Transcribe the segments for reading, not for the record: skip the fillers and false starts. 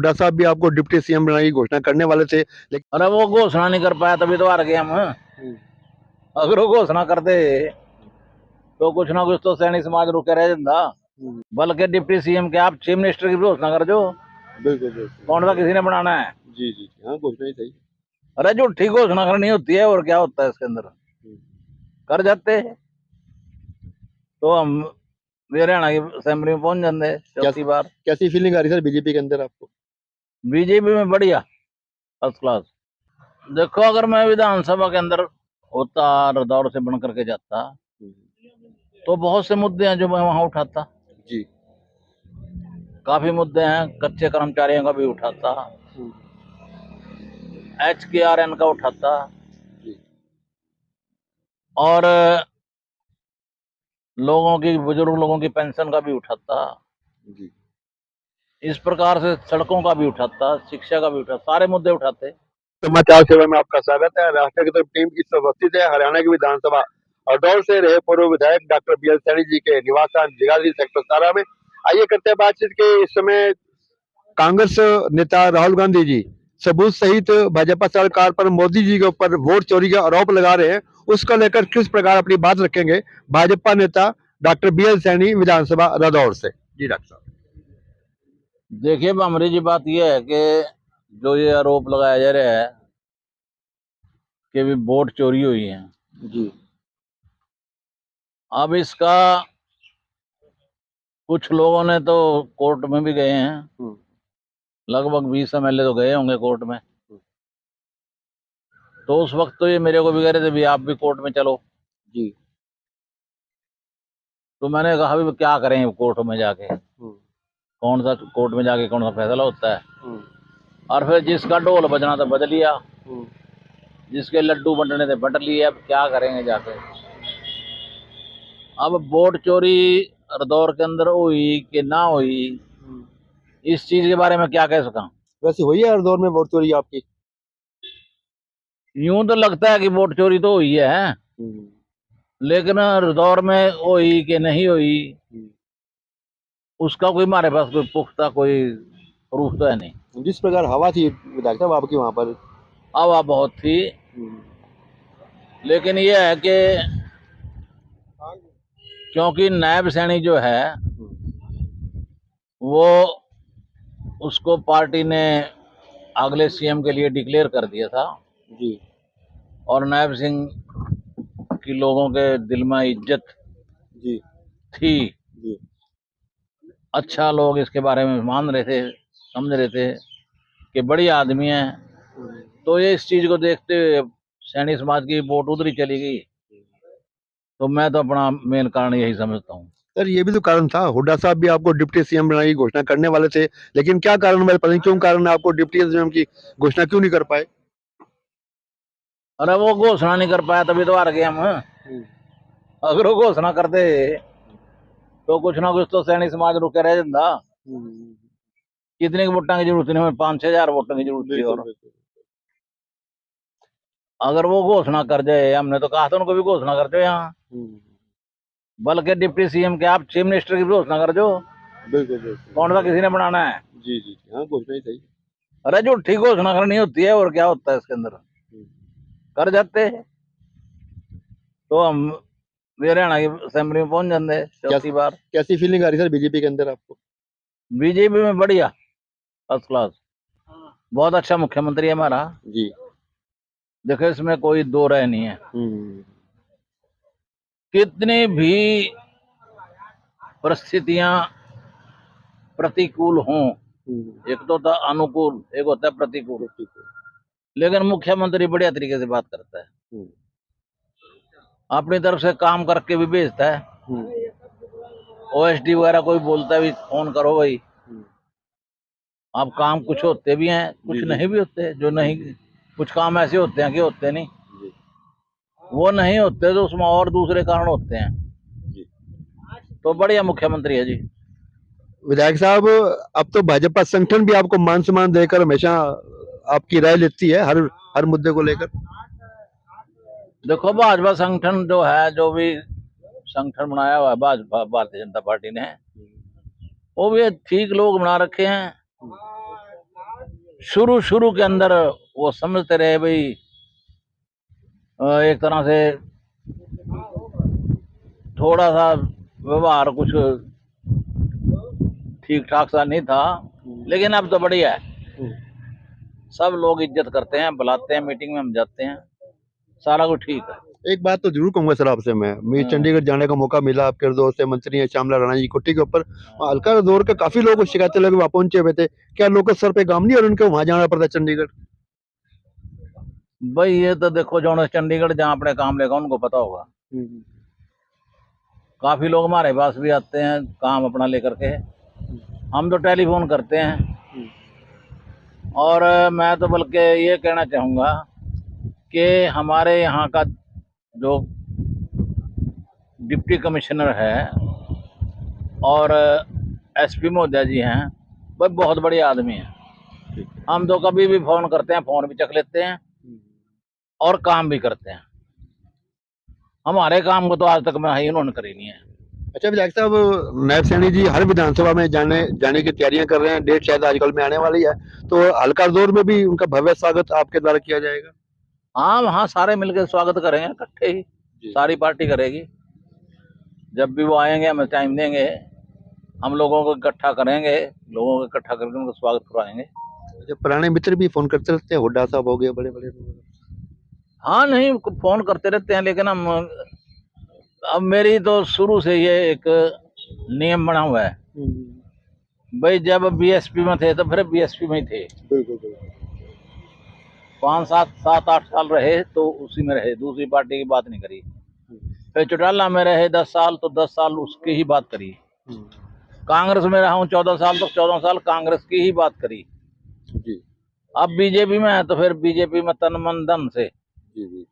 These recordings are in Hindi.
हुड्डा साहब भी आपको डिप्टी सीएम बनाने की घोषणा करने वाले थे, लेकिन अरे वो घोषणा नहीं कर पाया तभी तो हार गए हम। अगर वो घोषणा करते तो कुछ ना कुछ तो सैनिक समाज रुके रह जाता। बल्कि डिप्टी सीएम के आप चीफ मिनिस्टर की घोषणा कर जो। बिल्कुल बिल्कुल। कौन सा किसी ने बनाना है? जी जी हाँ, घोषणा ही सही। अरे जो ठीक घोषणा करनी होती है और क्या होता है इसके अंदर, कर जाते हैं तो हम हरियाणा की असेंबली में पहुंच जाते चौथी बार। कैसी फीलिंग आ रही सर बीजेपी के अंदर आपको? बीजेपी में बढ़िया, फर्स्ट क्लास। देखो अगर मैं विधानसभा के अंदर होता, रदौर से बन करके जाता, तो बहुत से मुद्दे हैं जो मैं वहां उठाता। जी। काफी मुद्दे हैं, कच्चे कर्मचारियों का भी उठाता, HKRN का उठाता, और लोगों की, बुजुर्ग लोगों की पेंशन का भी उठाता। जी। इस प्रकार से सड़कों का भी उठाता, शिक्षा का भी उठाता, सारे मुद्दे उठाते। समाचार सेवा में आपका स्वागत है। राष्ट्र की तरफ टीम की उपस्थित है हरियाणा की विधानसभा हरदौल से रहे पूर्व विधायक डॉक्टर BL सैनी जी के निवास स्थान जगाधरी सेक्टर 17 में। आइए करते हैं बातचीत के। इस समय कांग्रेस नेता राहुल गांधी जी सबूत सहित भाजपा सरकार पर मोदी जी के ऊपर वोट चोरी का आरोप लगा रहे हैं, उसको लेकर किस प्रकार अपनी बात रखेंगे भाजपा नेता डॉक्टर BL सैनी विधानसभा हरदौल से। जी डॉक्टर साहब। देखिए भामरे जी, बात यह है कि जो ये आरोप लगाया जा रहा है कि भी वोट चोरी हुई है, जी। अब इसका कुछ लोगों ने तो कोर्ट में भी गए हैं, लगभग 20 MLA तो गए होंगे कोर्ट में। तो उस वक्त तो ये मेरे को भी कह रहे थे भी आप भी कोर्ट में चलो। जी। तो मैंने कहा भी क्या करें कोर्ट में जाके, कौन सा कोर्ट में जाके कौन सा फैसला होता है। और फिर जिसका ढोल बजना था बज लिया, जिसके लड्डू बंटने थे बंट लिए, अब क्या करेंगे जाके। अब वोट चोरी हरदौर के अंदर हुई कि ना हुई, इस चीज के बारे में क्या कह सका। वैसे हुई है हरदौर में वोट चोरी आपकी? यूं तो लगता है कि वोट चोरी तो हुई है, लेकिन हरदौर में हुई कि नहीं हुई उसका कोई हमारे पास कोई पुख्ता कोई प्रूफ तो है नहीं। जिस प्रकार हवा थी विधायक साहब आपकी वहां पर, हवा बहुत थी, लेकिन यह है कि क्योंकि नायब सैनी जो है वो, उसको पार्टी ने अगले CM के लिए डिक्लेयर कर दिया था। जी। और नायब सिंह की लोगों के दिल में इज्जत जी। थी। जी। अच्छा, लोग इसके बारे में मान रहे थे, समझ रहे थे कि बड़ी आदमी है। तो ये इस चीज को देखते हुए सैनी समाज की वोट उधर ही चली गई। तो मैं तो अपना मेन कारण यही समझता हूँ। सर ये भी तो कारण था, हुड्डा साहब भी आपको डिप्टी सीएम बनाने की घोषणा करने वाले थे, लेकिन क्या कारण, मेरे पता नहीं क्यों कारण आपको डिप्टी सीएम की घोषणा क्यों नहीं कर पाए? अरे वो घोषणा नहीं कर पाया तभी तो हार गए हम। अगर वो घोषणा करते तो कुछ ना कुछ तो सैनिक समाज रुके रह जाता। कितने वोटों की जरूरत नहीं, 5-6 हजार वोटों की जरूरत थी। और अगर वो घोषणा कर जाए, हमने तो कहा था उनको भी घोषणा कर दो यहाँ, बल्कि डिप्टी सीएम के आप चीफ मिनिस्टर की घोषणा कर दो। बिल्कुल बिल्कुल। कौन सा किसी ने बनाना है? जी जी हाँ, घोषणा ही सही। अरे जो ठीक घोषणा करनी होती है और क्या होता है इसके अंदर, कर जाते हैं तो हम हरियाणा की असेंबली में पहुंच जाते चौथी बार। कैसी फीलिंग आ रही सर बीजेपी के अंदर आपको? बीजेपी में बढ़िया, फर्स्ट क्लास। बहुत अच्छा मुख्यमंत्री है हमारा जी। देखो, इसमें कोई दो राय नहीं है। कितनी भी परिस्थितियां प्रतिकूल हों, एक तो होता अनुकूल, एक होता है प्रतिकूल, लेकिन मुख्यमंत्री बढ़िया तरीके से बात करता है, अपनी तरफ से काम करके भी भेजता है। OSD वगैरह कोई बोलता है भी फोन करो भाई, अब काम कुछ होते भी हैं, कुछ नहीं भी होते। जो नहीं, कुछ काम ऐसे होते हैं कि होते नहीं, वो नहीं होते तो उसमें और दूसरे कारण होते हैं। तो बढ़िया मुख्यमंत्री है जी। विधायक साहब, अब तो भाजपा संगठन भी आपको मान सम्मान देकर हमेशा आपकी राय लेती है हर हर मुद्दे को लेकर। देखो भाजपा संगठन जो है, जो भी संगठन बनाया हुआ है भाजपा, भारतीय जनता पार्टी ने, वो भी ठीक लोग बना रखे हैं। शुरू शुरू के अंदर वो समझते रहे भाई एक तरह से थोड़ा सा व्यवहार कुछ ठीक ठाक सा नहीं था, लेकिन अब तो बढ़िया है। सब लोग इज्जत करते हैं, बुलाते हैं, मीटिंग में हम जाते हैं, सारा कुछ ठीक है। एक बात तो जरूर कहूंगा सर आपसे, मैं चंडीगढ़ जाने का मौका मिला, आपके दोस्त से मंत्री हैं श्यामला राणा जी कुट्टी के ऊपर हल्का दौर के काफी लोग शिकायतें लगे वहां पहुंचे हुए थे, क्या लोकल सर पे काम नहीं और उनको वहां जाना पड़ता चंडीगढ़? भाई ये तो देखो जो चंडीगढ़ जहाँ अपने काम लेगा उनको पता होगा। काफी लोग हमारे पास भी आते हैं काम अपना लेकर के, हम तो टेलीफोन करते हैं। और मैं तो बल्कि ये कहना चाहूँगा कि हमारे यहाँ का जो डिप्टी कमिश्नर है और एसपी महोदय जी हैं, वह बहुत बड़े आदमी हैं। हम तो कभी भी फोन करते हैं, फोन भी चक लेते हैं और काम भी करते हैं। हमारे काम को तो आज तक में इन्होंने करी नहीं है। अच्छा विधायक साहब, नायब सैनी जी हर विधानसभा में जाने की तैयारियां कर रहे हैं, डेट शायद आजकल में आने वाली है, तो हल्का दौर में भी उनका भव्य स्वागत आपके द्वारा किया जाएगा? हाँ, वहाँ सारे मिलकर स्वागत करेंगे, इकट्ठे ही सारी पार्टी करेगी। जब भी वो आएंगे हमें टाइम देंगे, हम लोगों को इकट्ठा करेंगे, लोगों को इकट्ठा करके उनको स्वागत करवाएंगे। अच्छा, पुराने मित्र भी फोन करते रहते हैं, हुड्डा साहब हो गए, बड़े बड़े लोग। हाँ नहीं, फोन करते रहते हैं, लेकिन हम अब मेरी तो शुरू से ये एक नियम बना हुआ है भाई, जब बीएसपी में थे तो फिर बीएसपी में ही थे। बिल्कुल बिल्कुल। 5 7 8 साल रहे तो उसी में रहे, दूसरी पार्टी की बात नहीं करी। फिर चौटाला में रहे 10 साल तो 10 साल उसकी ही बात करी। कांग्रेस में रहा हूँ 14 साल तो 14 साल कांग्रेस की ही बात करी जी। अब बीजेपी में है तो फिर बीजेपी में तन मन धन से जी जी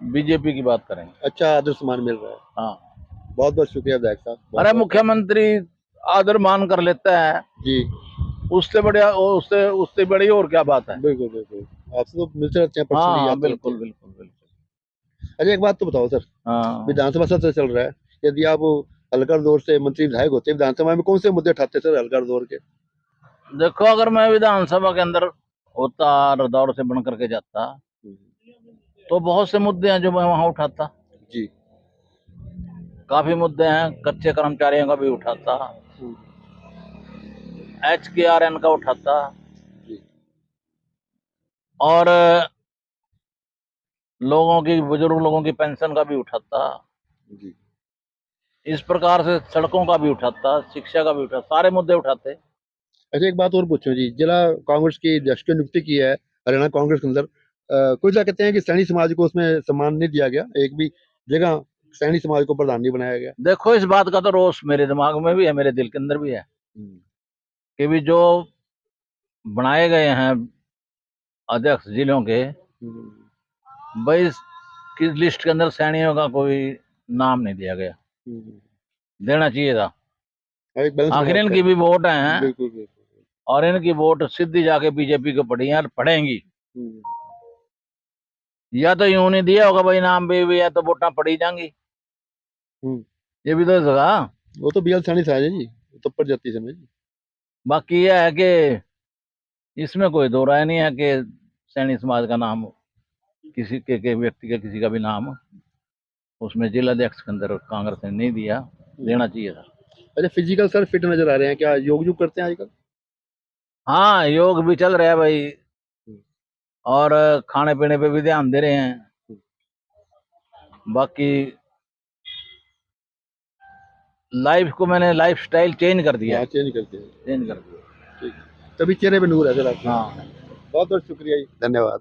बीजेपी की बात करेंगे। अच्छा, आदर सम्मान मिल रहा है। हाँ, बहुत बहुत शुक्रिया विधायक साहब। अरे मुख्यमंत्री आदर मान कर लेता है जी, उससे बढ़िया, उससे उससे बड़ी और क्या बात है। बिल्कुल बिल्कुल, आपसे तो मिलते रहते हैं पर्सनली। हाँ बिल्कुल बिल्कुल बिल्कुल। अच्छा एक बात तो बताओ सर, हाँ, विधानसभा सत्र चल रहा है, यदि आप हल्का दौर से मंत्री विधायक होते विधानसभा में, कौन से मुद्दे उठाते सर हल्का दौर के? देखो अगर मैं विधानसभा के अंदर होता और दौर से बन करके जाता तो बहुत से मुद्दे हैं जो मैं वहां उठाता। जी। काफी मुद्दे हैं, कच्चे कर्मचारियों का भी उठाता, HKRN का उठाता, जी और लोगों की, बुजुर्ग लोगों की पेंशन का भी उठाता। जी। इस प्रकार से सड़कों का भी उठाता, शिक्षा का भी उठाता, सारे मुद्दे उठाते। अच्छा एक बात और पूछूं जी, जिला कांग्रेस की अध्यक्ष की नियुक्ति की है हरियाणा कांग्रेस के अंदर, कुछ लोग कहते हैं कि सैनी समाज को उसमें सम्मान नहीं दिया गया, एक भी जगह सैनी समाज को प्रधान नहीं बनाया गया। देखो इस बात का तो रोष मेरे दिमाग में भी है, मेरे दिल के अंदर भी है कि भी जो बनाए गए हैं अध्यक्ष जिलों के, भाई किस लिस्ट के अंदर सैनियों का कोई नाम नहीं दिया गया, देना चाहिए था। एक बैलेंस आखिर बना इनकी भी वोट है बिल्कुल बिल्कुल। और इनकी वोट सीधी जाके बीजेपी को पड़ी है और पड़ेंगी। या तो यूं नहीं दिया होगा भाई नाम भी या तो वोटा पड़ी जाएंगी, ये भी तो जगह। वो तो बीएल सैनी साहब है जी, वो तो पड़ जाती है समझ। बाकी यह है कि इसमें कोई दो राय नहीं है कि सैनी समाज का नाम किसी के व्यक्ति का किसी का भी नाम उसमें जिला अध्यक्ष के अंदर कांग्रेस ने नहीं दिया, देना चाहिए था। अच्छा फिजिकल सर फिट नजर आ रहे हैं, क्या योग करते हैं आजकल? हाँ योग भी चल रहा है भाई और खाने पीने पे भी ध्यान दे रहे हैं। बाकी लाइफ को मैंने लाइफ स्टाइल चेंज कर दिया। चेंज करते हैं। चेंज कर दिया, ठीक, तभी चेहरे पे नूर है सर आपके। हाँ। बहुत बहुत शुक्रिया जी, धन्यवाद।